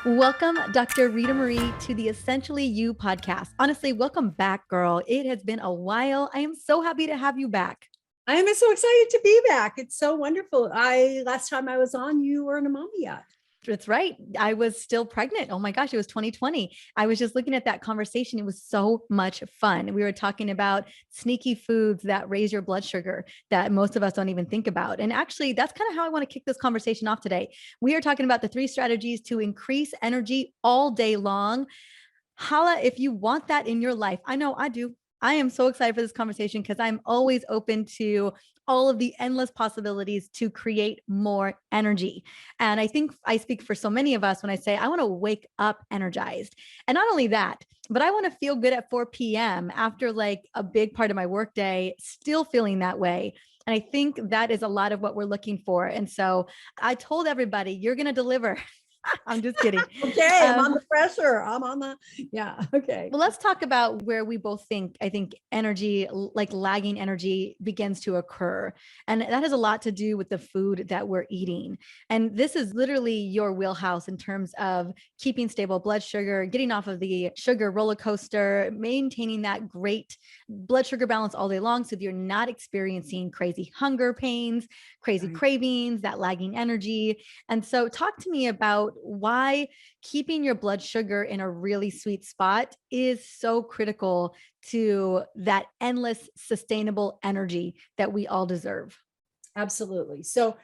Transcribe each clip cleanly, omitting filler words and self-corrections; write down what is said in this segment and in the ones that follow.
Welcome, Dr. Ritamarie, to the Essentially You podcast. Honestly, welcome back, girl. It has been a while. I am so happy to have you back. I am so excited to be back. It's so wonderful. Last time I was on, you weren't a mommy yet. That's right. I was still pregnant. Oh my gosh, it was 2020. I was just looking at that conversation. It was so much fun. We were talking about sneaky foods that raise your blood sugar that most of us don't even think about. And actually, that's kind of how I want to kick this conversation off today. We are talking about the 3 strategies to increase energy all day long. Holla if you want that in your life. I know I do. I am so excited for this conversation because I'm always open to all of the endless possibilities to create more energy. And I think I speak for so many of us when I say I want to wake up energized. And not only that, but I want to feel good at 4 p.m. after like a big part of my workday, still feeling that way. And I think that is a lot of what we're looking for. And so I told everybody, you're going to deliver. I'm just kidding. Okay, I'm on the pressure. Okay. Well, let's talk about where we both think, I think energy, like lagging energy begins to occur. And that has a lot to do with the food that we're eating. And this is literally your wheelhouse in terms of keeping stable blood sugar, getting off of the sugar roller coaster, maintaining that great blood sugar balance all day long. So if you're not experiencing crazy hunger pains, crazy cravings, that lagging energy. And so talk to me about why keeping your blood sugar in a really sweet spot is so critical to that endless sustainable energy that we all deserve. Absolutely. So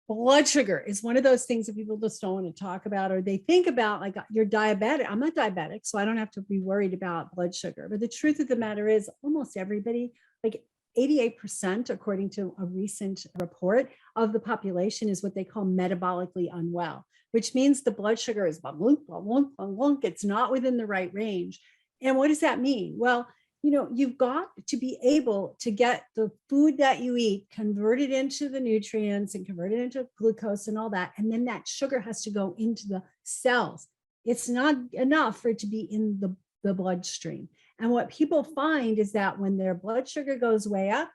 blood sugar is one of those things that people just don't want to talk about, or they think about like you're diabetic. I'm not diabetic, so I don't have to be worried about blood sugar. But the truth of the matter is almost everybody, like 88%, according to a recent report of the population, is what they call metabolically unwell, which means the blood sugar is it's not within the right range. And what does that mean? Well, you've got to be able to get the food that you eat converted into the nutrients and converted into glucose and all that. And then that sugar has to go into the cells. It's not enough for it to be in the bloodstream. And what people find is that when their blood sugar goes way up,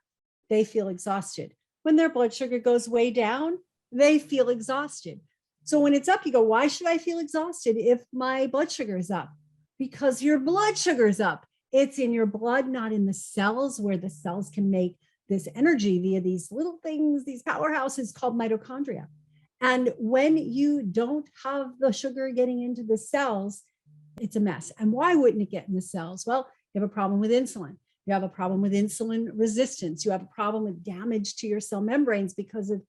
they feel exhausted. When their blood sugar goes way down, they feel exhausted. So when it's up, you go, why should I feel exhausted if my blood sugar is up? Because your blood sugar is up. It's in your blood, not in the cells, where the cells can make this energy via these little things, these powerhouses called mitochondria. And when you don't have the sugar getting into the cells, it's a mess. And why wouldn't it get in the cells? Well, you have a problem with insulin. You have a problem with insulin resistance. You have a problem with damage to your cell membranes because of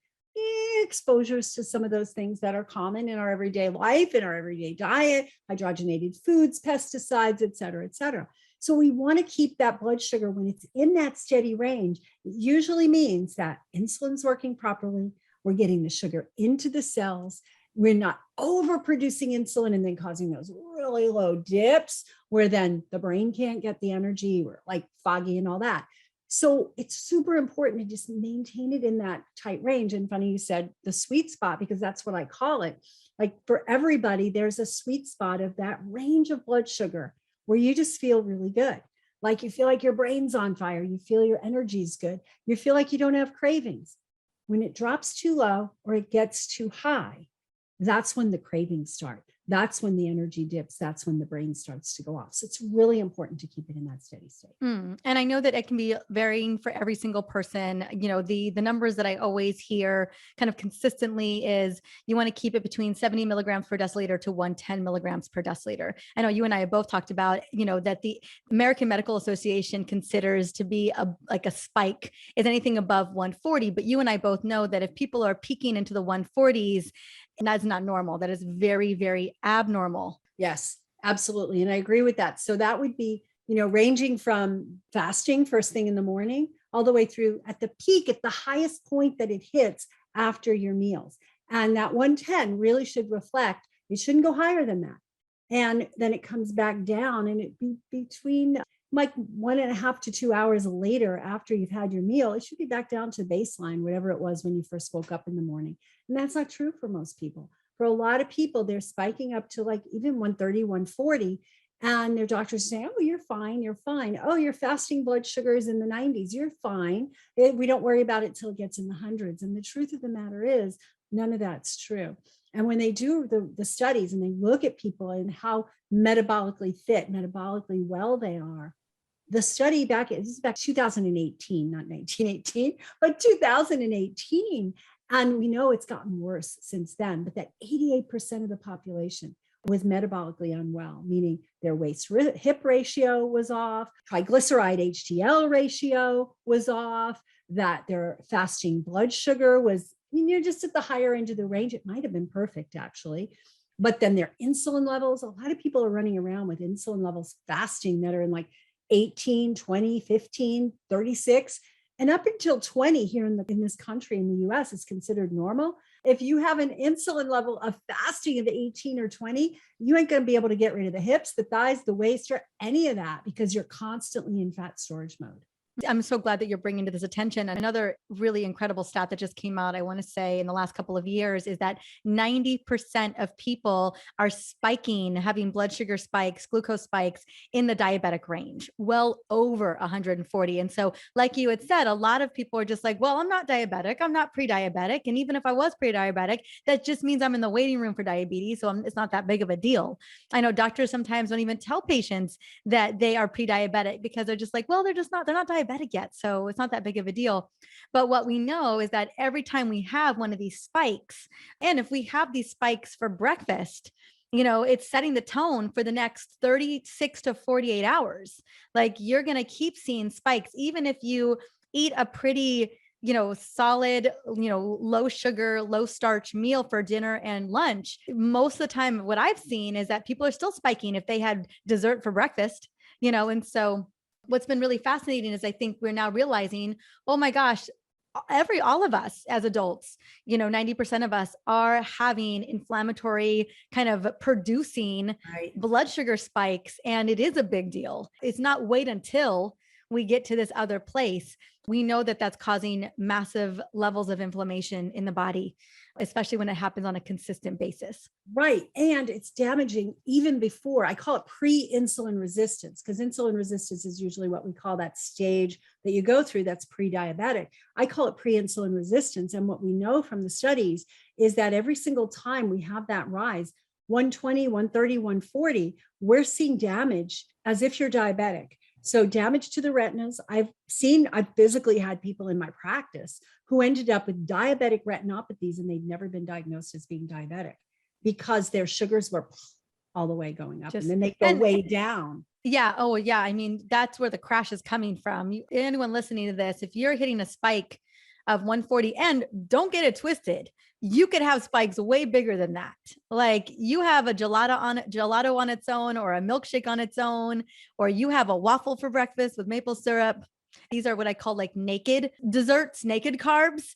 exposures to some of those things that are common in our everyday life, in our everyday diet, hydrogenated foods, pesticides, et cetera, et cetera. So we want to keep that blood sugar when it's in that steady range. It usually means that insulin's working properly. We're getting the sugar into the cells. We're not overproducing insulin and then causing those really low dips where then the brain can't get the energy. We're like foggy and all that. So it's super important to just maintain it in that tight range. And funny you said the sweet spot, because that's what I call it. Like for everybody, there's a sweet spot of that range of blood sugar where you just feel really good. Like you feel like your brain's on fire. You feel your energy's good. You feel like you don't have cravings. When it drops too low or it gets too high, that's when the cravings start. That's when the energy dips. That's when the brain starts to go off. So it's really important to keep it in that steady state. And I know that it can be varying for every single person. The numbers that I always hear kind of consistently is you want to keep it between 70 milligrams per deciliter to 110 milligrams per deciliter. I know you and I have both talked about, that the American Medical Association considers to be a spike is anything above 140. But you and I both know that if people are peaking into the 140s, and that's not normal. That is very, very abnormal. Yes, absolutely. And I agree with that. So that would be, ranging from fasting first thing in the morning, all the way through at the peak, at the highest point that it hits after your meals. And that 110 really should reflect, it shouldn't go higher than that. And then it comes back down and it be between like 1.5 to 2 hours later after you've had your meal, it should be back down to baseline, whatever it was when you first woke up in the morning. And that's not true for most people. For a lot of people, they're spiking up to like even 130, 140. And their doctors say, oh, you're fine, you're fine. Oh, your fasting blood sugar is in the 90s, you're fine. We don't worry about it till it gets in the hundreds. And the truth of the matter is, none of that's true. And when they do the studies and they look at people and how metabolically fit, metabolically well they are, the study this is back 2018, not 1918, but 2018. And we know it's gotten worse since then, but that 88% of the population was metabolically unwell, meaning their waist hip ratio was off, triglyceride HDL ratio was off, that their fasting blood sugar was, just at the higher end of the range. It might have been perfect actually. But then their insulin levels, a lot of people are running around with insulin levels fasting that are in like 18, 20, 15, 36. And up until 20 here in this country, in the US, is considered normal. If you have an insulin level of fasting of 18 or 20, you ain't going to be able to get rid of the hips, the thighs, the waist, or any of that because you're constantly in fat storage mode. I'm so glad that you're bringing to this attention. Another really incredible stat that just came out, I want to say in the last couple of years, is that 90% of people are spiking, having blood sugar spikes, glucose spikes in the diabetic range, well over 140. And so, like you had said, a lot of people are just like, well, I'm not diabetic. I'm not pre-diabetic. And even if I was pre-diabetic, that just means I'm in the waiting room for diabetes. So it's not that big of a deal. I know doctors sometimes don't even tell patients that they are pre-diabetic because they're just like, well, they're not diabetic yet. So it's not that big of a deal. But what we know is that every time we have one of these spikes, and if we have these spikes for breakfast, it's setting the tone for the next 36 to 48 hours. Like you're going to keep seeing spikes, even if you eat a pretty, solid, low sugar, low starch meal for dinner and lunch. Most of the time, what I've seen is that people are still spiking if they had dessert for breakfast, and so what's been really fascinating is I think we're now realizing, oh my gosh, all of us as adults, 90% of us are having inflammatory kind of producing blood sugar spikes. And it is a big deal. It's not wait until we get to this other place. We know that that's causing massive levels of inflammation in the body, especially when it happens on a consistent basis. Right. And it's damaging even before. I call it pre-insulin resistance, because insulin resistance is usually what we call that stage that you go through that's pre-diabetic. I call it pre-insulin resistance. And what we know from the studies is that every single time we have that rise, 120, 130, 140, we're seeing damage as if you're diabetic. So damage to the retinas. I've physically had people in my practice who ended up with diabetic retinopathies and they'd never been diagnosed as being diabetic because their sugars were all the way going up and then they go way down. Yeah. Oh, yeah. I mean, that's where the crash is coming from. Anyone listening to this, if you're hitting a spike of 140, and don't get it twisted, you could have spikes way bigger than that. Like you have a gelato on its own, or a milkshake on its own, or you have a waffle for breakfast with maple syrup. These are what I call like naked desserts, naked carbs.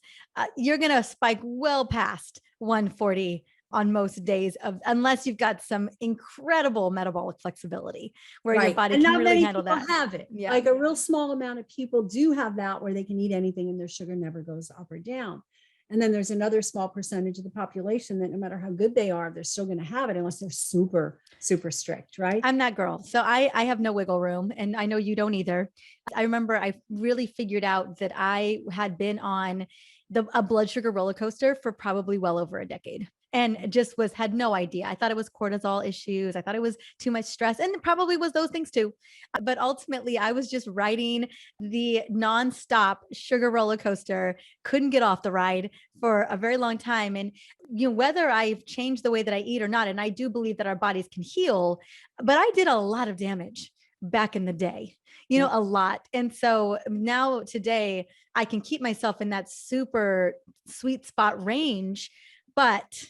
You're going to spike well past 140 on most days, unless you've got some incredible metabolic flexibility where your body can really handle that. Have it. Yeah. Like a real small amount of people do have that, where they can eat anything and their sugar never goes up or down. And then there's another small percentage of the population that no matter how good they are, they're still going to have it unless they're super, super strict, right? I'm that girl. So I have no wiggle room, and I know you don't either. I remember I really figured out that I had been on a blood sugar roller coaster for probably well over a decade. And just had no idea. I thought it was cortisol issues. I thought it was too much stress, and it probably was those things too. But ultimately I was just riding the nonstop sugar roller coaster, couldn't get off the ride for a very long time. And, whether I've changed the way that I eat or not, and I do believe that our bodies can heal, but I did a lot of damage back in the day, a lot. And so now today I can keep myself in that super sweet spot range, but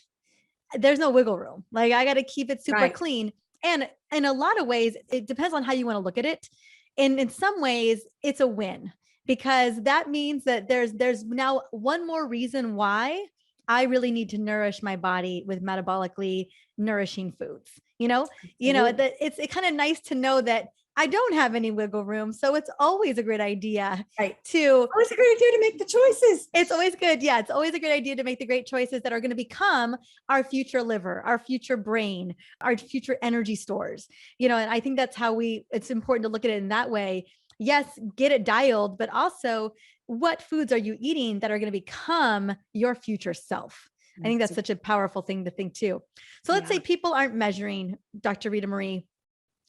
there's no wiggle room. Like I got to keep it super clean. And in a lot of ways, it depends on how you want to look at it. And in some ways it's a win, because that means that there's now one more reason why I really need to nourish my body with metabolically nourishing foods. It's kind of nice to know that I don't have any wiggle room. So it's always a great idea always a great idea to make the choices. It's always good. Yeah. It's always a good idea to make the great choices that are going to become our future liver, our future brain, our future energy stores, and I think that's how it's important to look at it in that way. Yes, get it dialed, but also what foods are you eating that are going to become your future self? I think that's such a powerful thing to think too. So let's say people aren't measuring, Dr. Ritamarie,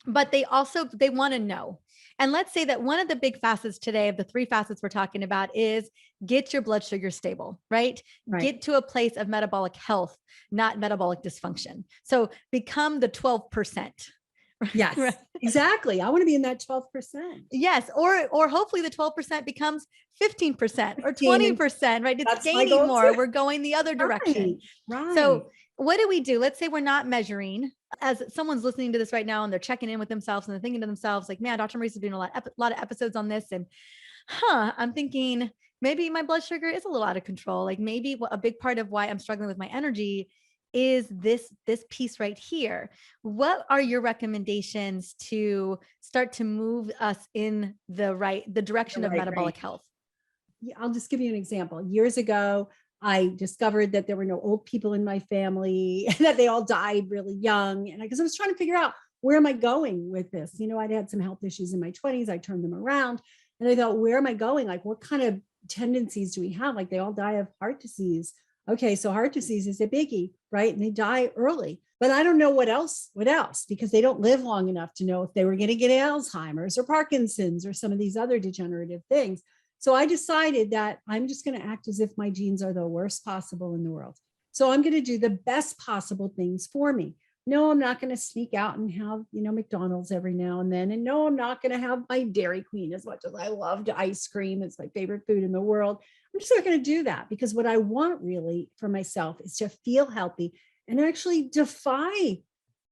but they want to know. And let's say that one of the big facets today of the 3 facets we're talking about is get your blood sugar stable, right? Get to a place of metabolic health, not metabolic dysfunction. So become the 12%. Yes, right. Exactly. I want to be in that 12%. Yes. Or hopefully the 12% becomes 15% or 20%, right? It's gaining more. We're going the other direction. Right. So what do we do? Let's say we're not measuring. As someone's listening to this right now and they're checking in with themselves and they're thinking to themselves like, man, Dr. Mariza is doing a lot of episodes on this. And I'm thinking maybe my blood sugar is a little out of control. Like maybe a big part of why I'm struggling with my energy is this piece right here. What are your recommendations to start to move us in the direction of metabolic health? Yeah, I'll just give you an example. Years ago, I discovered that there were no old people in my family and that they all died really young. And because I was trying to figure out, where am I going with this? You know, I'd had some health issues in my 20s. I turned them around and I thought, where am I going? Like, what kind of tendencies do we have? Like, they all die of heart disease. Okay, so heart disease is a biggie, right? And they die early. But I don't know what else, because they don't live long enough to know if they were going to get Alzheimer's or Parkinson's or some of these other degenerative things. So I decided that I'm just going to act as if my genes are the worst possible in the world. So I'm going to do the best possible things for me. No, I'm not going to sneak out and have, McDonald's every now and then. And no, I'm not going to have my Dairy Queen as much as I loved ice cream. It's my favorite food in the world. I'm just not going to do that, because what I want really for myself is to feel healthy and actually defy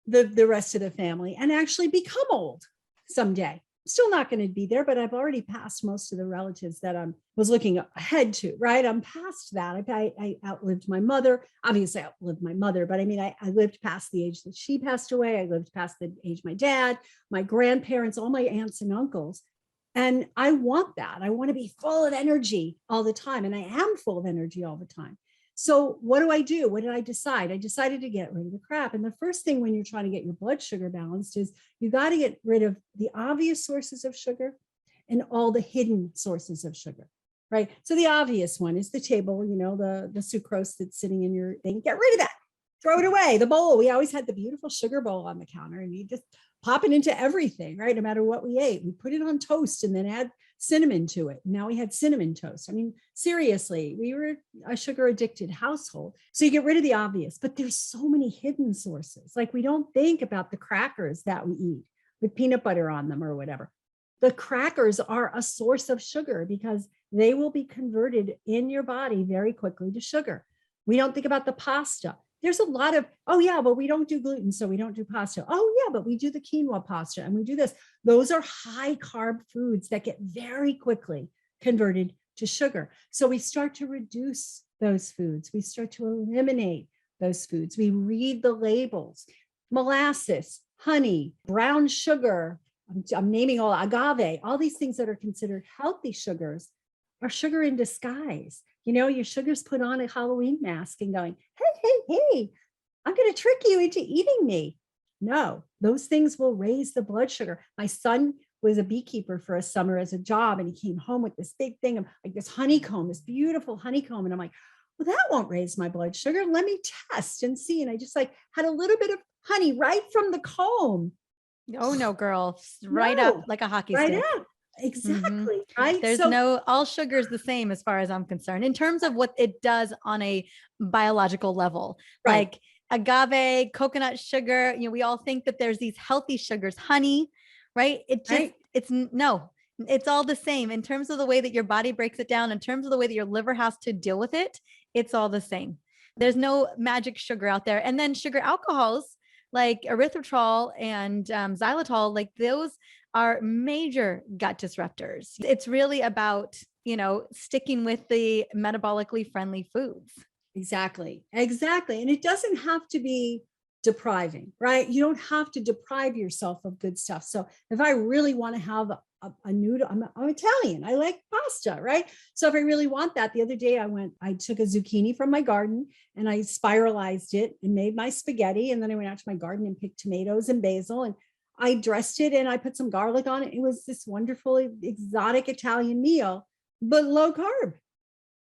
the rest of the family and actually become old someday. Still not going to be there, but I've already passed most of the relatives that I was looking ahead to, right? I'm past that. I outlived my mother. Obviously, I outlived my mother, but I mean, I lived past the age that she passed away. I lived past the age my dad, my grandparents, all my aunts and uncles. And I want that. I want to be full of energy all the time. And I am full of energy all the time. So what do I do? What did I decide? I decided to get rid of the crap. And the first thing when you're trying to get your blood sugar balanced is you got to get rid of the obvious sources of sugar and all the hidden sources of sugar, right? So the obvious one is the table, the sucrose that's sitting in your thing. Get rid of that. Throw it away. The bowl. We always had the beautiful sugar bowl on the counter and you just pop it into everything, right? No matter what we ate. We put it on toast and then add cinnamon to it. Now we had cinnamon toast. I mean, seriously, we were a sugar addicted household. So you get rid of the obvious, but there's so many hidden sources. Like, we don't think about the crackers that we eat with peanut butter on them or whatever. The crackers are a source of sugar because they will be converted in your body very quickly to sugar. We don't think about the pasta. There's a lot of, oh yeah, but we don't do gluten, so we don't do pasta. Oh yeah, but we do the quinoa pasta and we do this. Those are high carb foods that get very quickly converted to sugar. So we start to reduce those foods. We start to eliminate those foods. We read the labels. Molasses, honey, brown sugar, I'm naming all, agave, all these things that are considered healthy sugars are sugar in disguise. Your sugar's put on a Halloween mask and going, hey, I'm going to trick you into eating me. No, those things will raise the blood sugar. My son was a beekeeper for a summer as a job, and he came home with this big thing of like this honeycomb, this beautiful honeycomb. And I'm like, well, that won't raise my blood sugar. Let me test and see. And I just had a little bit of honey right from the comb. Oh no, girl, right up like a hockey stick. Right up. Exactly. Right. There's all sugar is the same as far as I'm concerned in terms of what it does on a biological level, like agave, coconut sugar. We all think that there's these healthy sugars, honey, right? It's all the same in terms of the way that your body breaks it down, in terms of the way that your liver has to deal with it. It's all the same. There's no magic sugar out there. And then sugar alcohols like erythritol and xylitol, like those are major gut disruptors. It's really about, sticking with the metabolically friendly foods. Exactly. And it doesn't have to be depriving, right? You don't have to deprive yourself of good stuff. So if I really want to have a noodle, I'm Italian. I like pasta, right? So if I really want that, the other day I took a zucchini from my garden and I spiralized it and made my spaghetti. And then I went out to my garden and picked tomatoes and basil and I dressed it and I put some garlic on it. It was this wonderful exotic Italian meal, but low carb.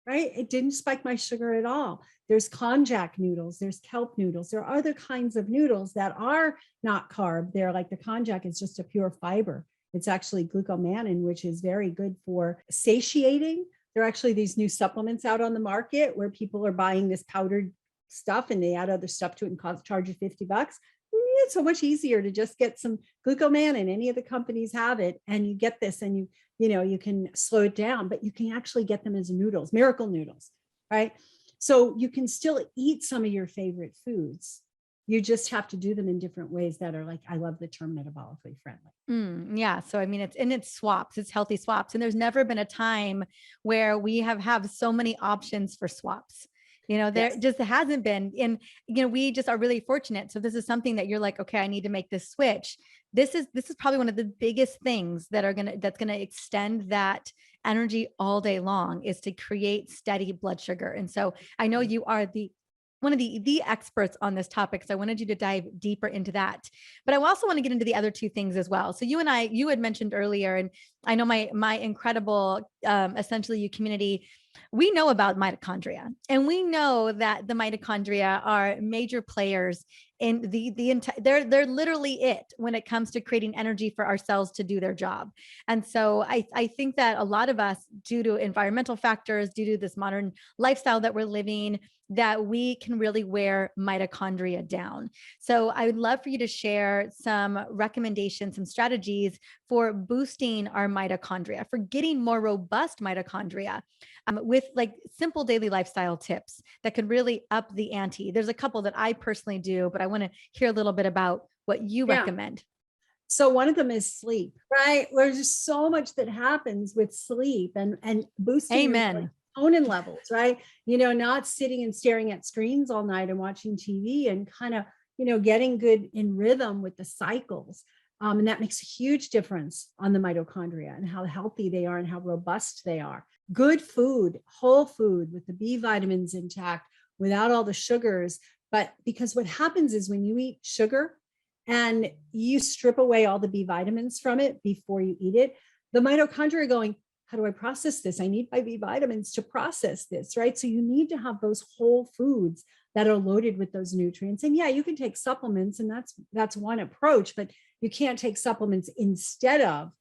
right? It didn't spike my sugar at all. There's konjac noodles, there's kelp noodles, there are other kinds of noodles that are not carb. They're like the konjac is just a pure fiber. It's actually glucomannan, which is very good for satiating. There are actually these new supplements out on the market where people are buying this powdered stuff and they add other stuff to it and charge you $50. It's so much easier to just get some glucomannan. Any of the companies have it, and you get this, and you can slow it down, but you can actually get them as noodles, miracle noodles, right? So you can still eat some of your favorite foods. You just have to do them in different ways that are like, I love the term metabolically friendly. Yeah. So, I mean, it's swaps, it's healthy swaps. And there's never been a time where we have so many options for swaps. There Yes. just hasn't been. And, we just are really fortunate. So this is something that you're like, okay, I need to make this switch. This is probably one of the biggest things that's going to extend that energy all day long, is to create steady blood sugar. And so I know you are one of the experts on this topic. So I wanted you to dive deeper into that. But I also want to get into the other two things as well. So you had mentioned earlier, and I know my incredible, essentially you community, we know about mitochondria, and we know that the mitochondria are major players in they're literally it when it comes to creating energy for our cells to do their job. And so I think that a lot of us, due to environmental factors, due to this modern lifestyle that we're living, that we can really wear mitochondria down. So I would love for you to share some recommendations, some strategies for boosting our mitochondria, for getting more robust mitochondria, with like simple daily lifestyle tips that could really up the ante. There's a couple that I personally do, but I want to hear a little bit about what you recommend. So one of them is sleep, right? There's just so much that happens with sleep and boosting Amen. your melatonin levels, right? Not sitting and staring at screens all night and watching TV, and kind of, getting good in rhythm with the cycles. And that makes a huge difference on the mitochondria and how healthy they are and how robust they are. Good food, whole food with the B vitamins intact, without all the sugars. But because what happens is when you eat sugar and you strip away all the B vitamins from it before you eat it, the mitochondria are going, how do I process this? I need my B vitamins to process this, right? So you need to have those whole foods that are loaded with those nutrients. And yeah, you can take supplements, and that's one approach, but you can't take supplements instead of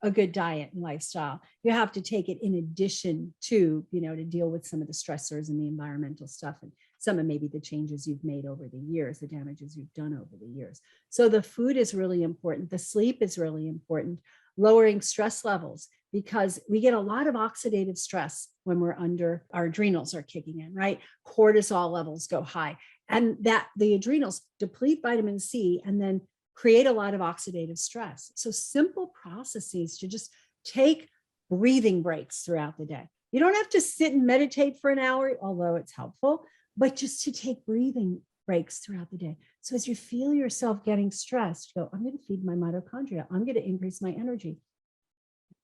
a good diet and lifestyle. You have to take it in addition to, to deal with some of the stressors and the environmental stuff, and some of maybe the changes you've made over the years, the damages you've done over the years. So the food is really important. The sleep is really important. Lowering stress levels, because we get a lot of oxidative stress when we're under, our adrenals are kicking in, right? Cortisol levels go high, and that the adrenals deplete vitamin C and then create a lot of oxidative stress. So simple processes to just take breathing breaks throughout the day. You don't have to sit and meditate for an hour, although it's helpful, but just to take breathing breaks throughout the day. So as you feel yourself getting stressed, go, I'm going to feed my mitochondria. I'm going to increase my energy.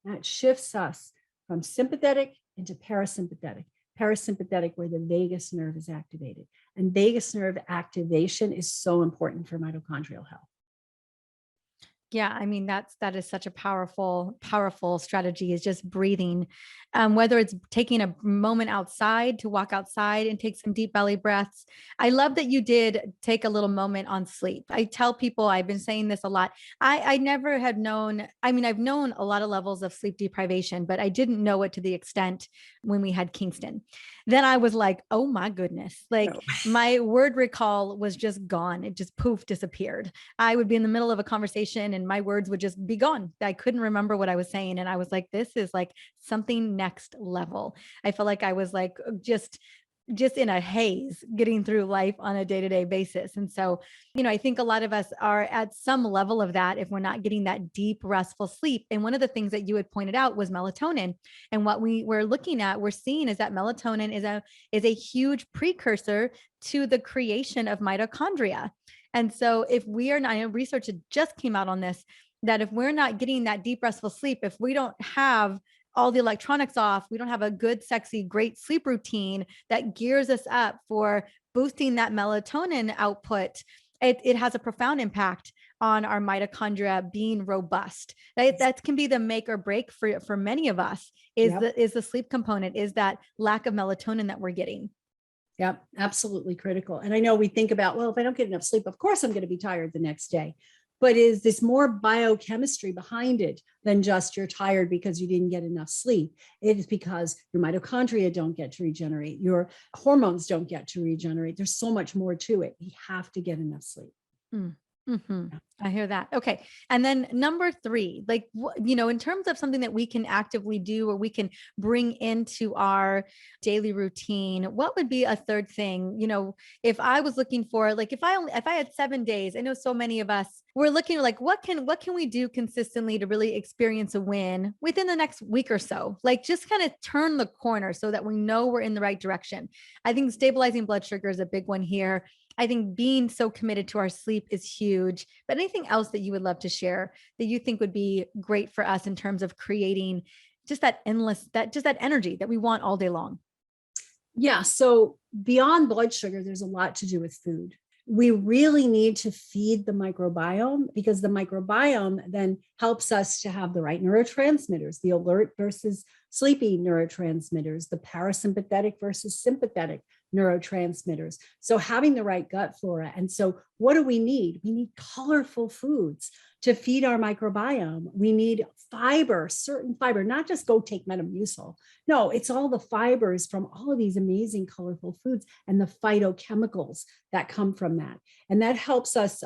That shifts us from sympathetic into parasympathetic. Parasympathetic, where the vagus nerve is activated. And vagus nerve activation is so important for mitochondrial health. Yeah, I mean, that is such a powerful strategy, is just breathing. Whether it's taking a moment outside to walk outside and take some deep belly breaths. I love that you did take a little moment on sleep. I tell people, I've been saying this a lot. I never had known, I mean, I've known a lot of levels of sleep deprivation, but I didn't know it to the extent when we had Kingston. Then I was like, oh my goodness, like my word recall was just gone. It just poof, disappeared. I would be in the middle of a conversation and my words would just be gone. I couldn't remember what I was saying. And I was like, this is like something next level. I felt like I was like, just in a haze getting through life on a day-to-day basis. And so, I think a lot of us are at some level of that if we're not getting that deep, restful sleep. And one of the things that you had pointed out was melatonin. And what we're seeing is that melatonin is a huge precursor to the creation of mitochondria. And so if we are not, I know research just came out on this, that if we're not getting that deep, restful sleep, if we don't have all the electronics off, we don't have a good, sexy, great sleep routine that gears us up for boosting that melatonin output, it has a profound impact on our mitochondria being robust. That can be the make or break for many of us is the sleep component, is that lack of melatonin that we're getting. Yep, absolutely critical. And I know we think about, well, if I don't get enough sleep, of course I'm going to be tired the next day. But is this more biochemistry behind it than just you're tired because you didn't get enough sleep? It is because your mitochondria don't get to regenerate, your hormones don't get to regenerate. There's so much more to it. We have to get enough sleep. Mm-hmm. I hear that. Okay. And then number 3, like, in terms of something that we can actively do or we can bring into our daily routine, what would be a third thing? If I was looking for, like, if I had 7 days, I know so many of us, we're looking like, what can we do consistently to really experience a win within the next week or so? Like, just kind of turn the corner so that we know we're in the right direction. I think stabilizing blood sugar is a big one here. I think being so committed to our sleep is huge. But anything else that you would love to share that you think would be great for us in terms of creating just that energy that we want all day long? Yeah. So beyond blood sugar, there's a lot to do with food. We really need to feed the microbiome, because the microbiome then helps us to have the right neurotransmitters, the alert versus sleepy neurotransmitters, the parasympathetic versus sympathetic neurotransmitters. So having the right gut flora. And so what do we need? We need colorful foods to feed our microbiome. We need fiber, certain fiber, not just go take Metamucil. No, it's all the fibers from all of these amazing colorful foods and the phytochemicals that come from that. And that helps us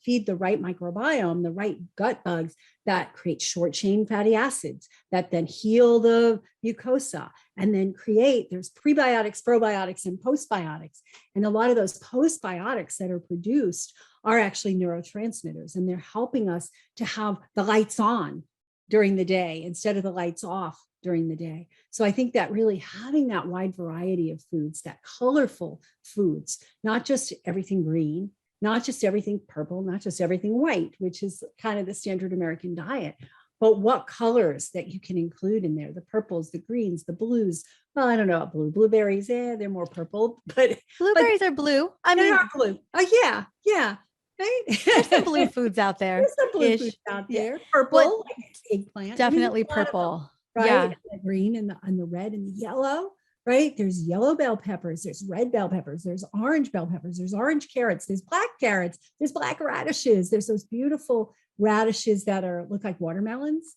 feed the right microbiome, the right gut bugs that create short chain fatty acids that then heal the mucosa and then there's prebiotics, probiotics, and postbiotics. And a lot of those postbiotics that are produced are actually neurotransmitters, and they're helping us to have the lights on during the day instead of the lights off during the day. So I think that really having that wide variety of foods, that colorful foods, not just everything green, not just everything purple, not just everything white, which is kind of the standard American diet, but what colors that you can include in there, the purples, the greens, the blues. Well, I don't know, blueberries, they're more purple, but blueberries are blue. I mean, they are blue. Oh yeah. Right? There's some blue foods out there. There's some blue foods out there. Purple, like eggplant. Definitely purple. Right? Yeah. The green and the red and the yellow, right? There's yellow bell peppers, there's red bell peppers, there's orange bell peppers, there's orange carrots, there's black carrots, there's black radishes, there's those beautiful radishes that look like watermelons.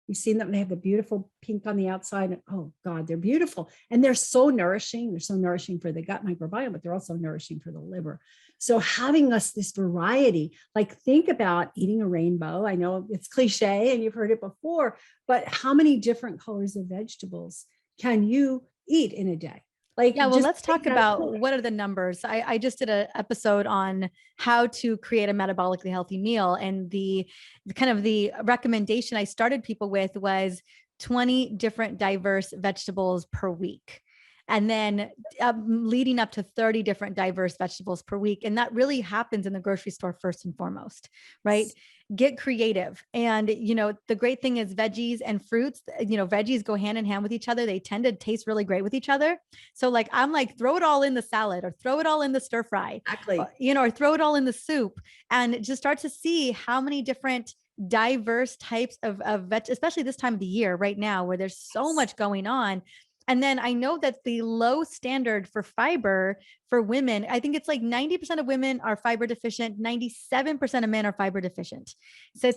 You've seen them, they have the beautiful pink on the outside. Oh God, they're beautiful. And they're so nourishing. They're so nourishing for the gut microbiome, but they're also nourishing for the liver. So having this variety, like think about eating a rainbow. I know it's cliche and you've heard it before, but how many different colors of vegetables can you eat in a day? Let's talk about what are the numbers. I just did an episode on how to create a metabolically healthy meal. And the recommendation I started people with was 20 different diverse vegetables per week. And then leading up to 30 different diverse vegetables per week. And that really happens in the grocery store first and foremost, right? Get creative. And, the great thing is veggies and fruits, veggies go hand in hand with each other. They tend to taste really great with each other. So I'm like, throw it all in the salad or throw it all in the stir fry, exactly. Or throw it all in the soup and just start to see how many different diverse types of veg, especially this time of the year right now, where there's so much going on. And then I know that the low standard for fiber for women, I think it's like 90% of women are fiber deficient, 97% of men are fiber deficient. So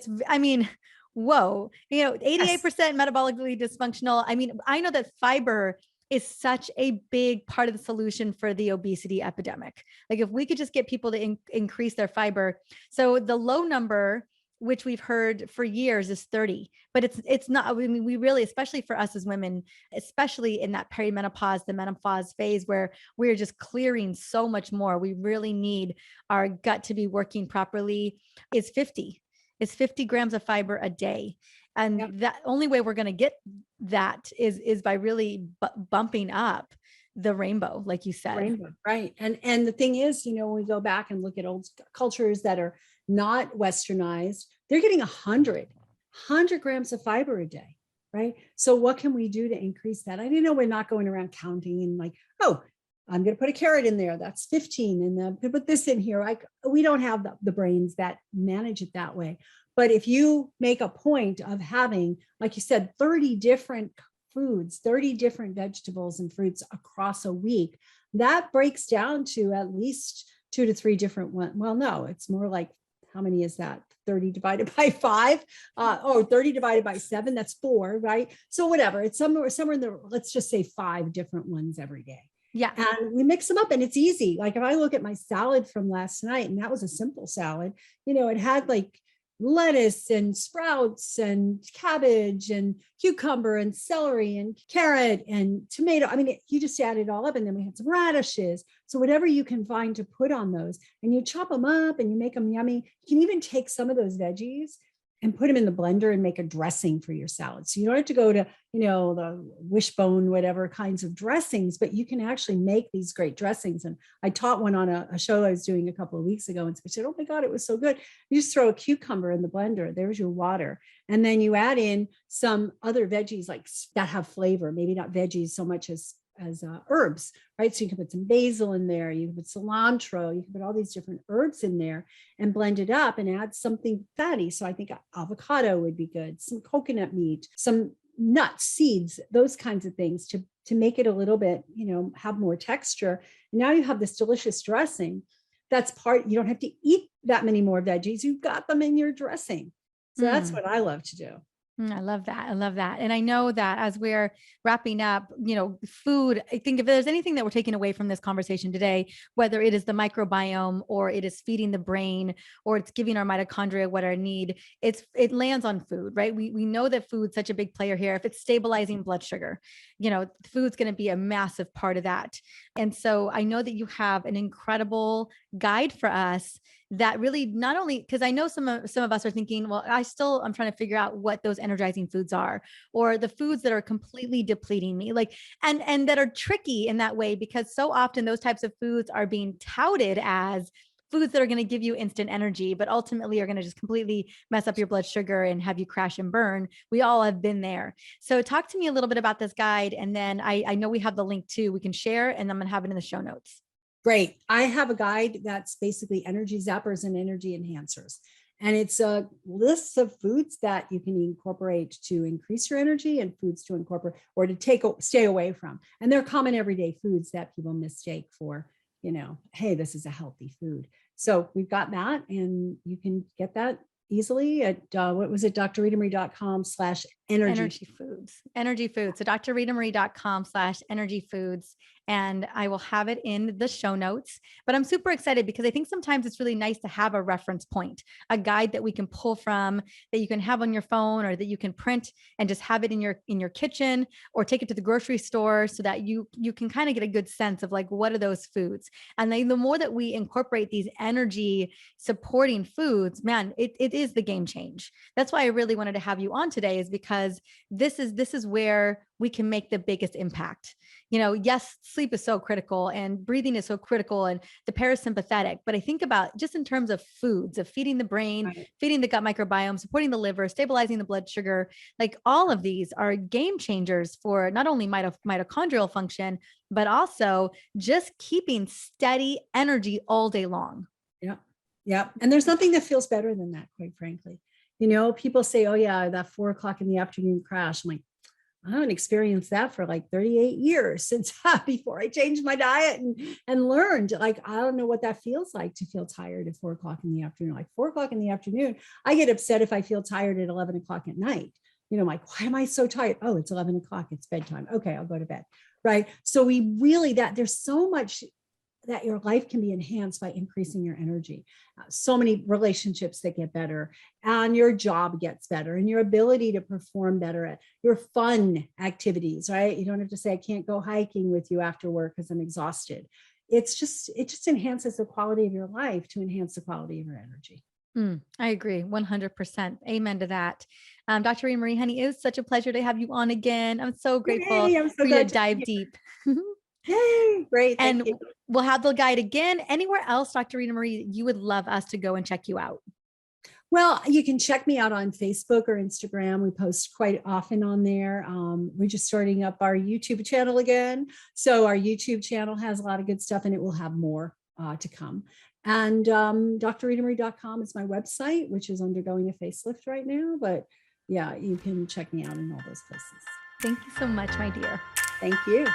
whoa, 88% metabolically dysfunctional. I know that fiber is such a big part of the solution for the obesity epidemic. Like if we could just get people to increase their fiber. So the low number, which we've heard for years, is 30, but it's not, we really, especially for us as women, especially in that perimenopause, the menopause phase where we're just clearing so much more, we really need our gut to be working properly, is 50 grams of fiber a day. And that only way we're going to get that is by really bumping up the rainbow, like you said. Rainbow, right. And the thing is, when we go back and look at old cultures that are not westernized, they're getting 100 grams of fiber a day, right? So what can we do to increase that? I didn't know we're not going around counting and like, oh, I'm going to put a carrot in there. That's 15. And then I'm going to put this in here. Like, we don't have the brains that manage it that way. But if you make a point of having, like you said, 30 different foods, 30 different vegetables and fruits across a week, that breaks down to at least 2 to 3 different ones. Well, no, it's more like, how many is that? 30 divided by 5, 30 divided by 7, that's 4, right? So whatever, it's somewhere in the, let's just say 5 different ones every day. Yeah. And we mix them up and it's easy. Like if I look at my salad from last night, and that was a simple salad, it had like lettuce and sprouts and cabbage and cucumber and celery and carrot and tomato. I mean, you just add it all up, and then we had some radishes. So whatever you can find to put on those, and you chop them up and you make them yummy. You can even take some of those veggies and put them in the blender and make a dressing for your salad. So you don't have to go to, the wishbone, whatever kinds of dressings, but you can actually make these great dressings. And I taught one on a show I was doing a couple of weeks ago, and I said, oh my God, it was so good. You just throw a cucumber in the blender. There's your water. And then you add in some other veggies like that have flavor, maybe not veggies so much as herbs, right? So you can put some basil in there, you can put cilantro, you can put all these different herbs in there and blend it up and add something fatty. So I think avocado would be good, some coconut meat, some nuts, seeds, those kinds of things to make it a little bit, have more texture. And now you have this delicious dressing. That's you don't have to eat that many more veggies. You've got them in your dressing. So that's what I love to do. I love that. I love that. And I know that as we're wrapping up, food, I think if there's anything that we're taking away from this conversation today, whether it is the microbiome or it is feeding the brain or it's giving our mitochondria what I need, it lands on food, right? We know that food's such a big player here. If it's stabilizing blood sugar, food's going to be a massive part of that. And so I know that you have an incredible guide for us that really not only, because I know some of us are thinking, well, I'm trying to figure out what those energizing foods are, or the foods that are completely depleting me, and that are tricky in that way, because so often those types of foods are being touted as foods that are going to give you instant energy, but ultimately are going to just completely mess up your blood sugar and have you crash and burn. We all have been there. So talk to me a little bit about this guide. And then I know we have the link too, we can share, and I'm going to have it in the show notes. Great. I have a guide that's basically energy zappers and energy enhancers. And it's a list of foods that you can incorporate to increase your energy and foods to incorporate or to stay away from. And they're common everyday foods that people mistake for, hey, this is a healthy food. So we've got that, and you can get that easily at drritamarie.com/energy foods. So drritamarie.com/energy foods. And I will have it in the show notes. But I'm super excited because I think sometimes it's really nice to have a reference point, a guide that we can pull from, that you can have on your phone, or that you can print and just have it in your kitchen, or take it to the grocery store, so that you can kind of get a good sense of like, what are those foods? And then the more that we incorporate these energy supporting foods, man, it is the game change. That's why I really wanted to have you on today, is because this is where we can make the biggest impact. Yes, sleep is so critical and breathing is so critical and the parasympathetic, but I think about just in terms of foods, of feeding the brain, right, feeding the gut microbiome, supporting the liver, stabilizing the blood sugar, like all of these are game changers for not only mitochondrial function, but also just keeping steady energy all day long. Yeah. Yeah. And there's nothing that feels better than that, quite frankly. People say, oh yeah, that 4 o'clock in the afternoon crash. I'm like, I haven't experienced that for like 38 years since before I changed my diet and learned, like, I don't know what that feels like to feel tired at 4 o'clock in the afternoon. Like 4 o'clock in the afternoon, I get upset if I feel tired at 11 o'clock at night. Like, why am I so tired? Oh, it's 11 o'clock. It's bedtime. Okay, I'll go to bed. Right. So there's so much that your life can be enhanced by increasing your energy. So many relationships that get better, and your job gets better, and your ability to perform better at your fun activities, right? You don't have to say, I can't go hiking with you after work because I'm exhausted. It just enhances the quality of your life to enhance the quality of your energy. I agree 100%. Amen to that. Dr. Ritamarie, honey, it was such a pleasure to have you on again. I'm so grateful for you to dive deep. Yay, great. And we'll have the guide again. Anywhere else, Dr. Ritamarie, you would love us to go and check you out? Well, you can check me out on Facebook or Instagram. We post quite often on there. We're just starting up our YouTube channel again. So our YouTube channel has a lot of good stuff, and it will have more to come. And drritamarie.com is my website, which is undergoing a facelift right now. But yeah, you can check me out in all those places. Thank you so much, my dear. Thank you.